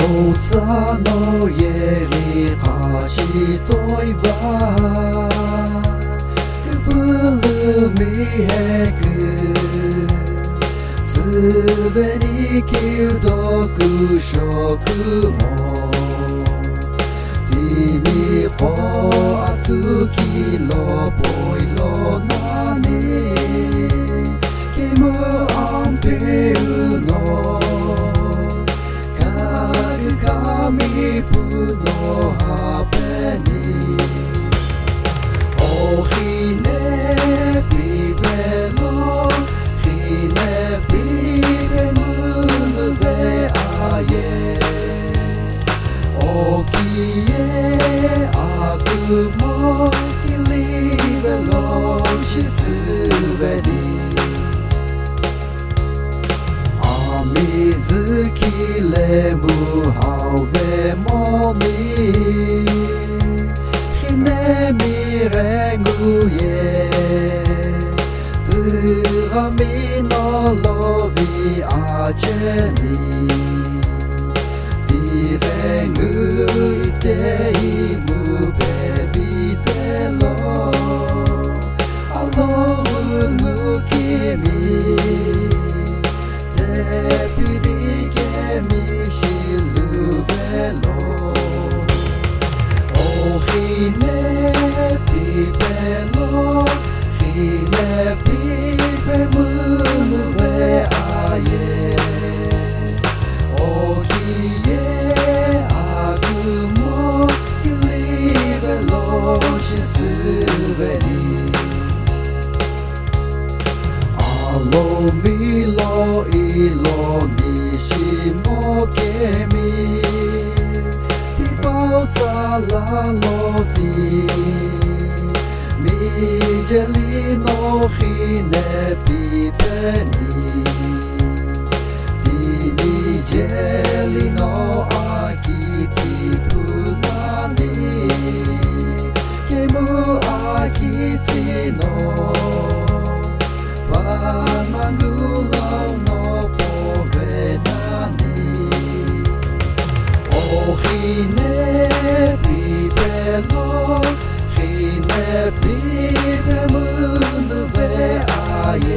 Oxineの家に貸しといはくぶるみへくすべに給読食もTimi ko atu kilo poilo nani Kimu ampiru no Karu kami puno hapeni Oxine piphelo Oxine piphelo ve aye OxineもキリベロシスベリアミズキレムハウベモニヒネミレグエズガミノロビアチェニティレグイテイムOxine piphelo Oxine piphelo ve aye Oxine akumo kilivelo shisuveni Alo milo ilo nishimo kemi Sala loti mi jeli no khine pipeni ti mi jeli no akiti punani kemu akiti no panangulo no povenani Oxine piphelo Oxine piphelo ve aye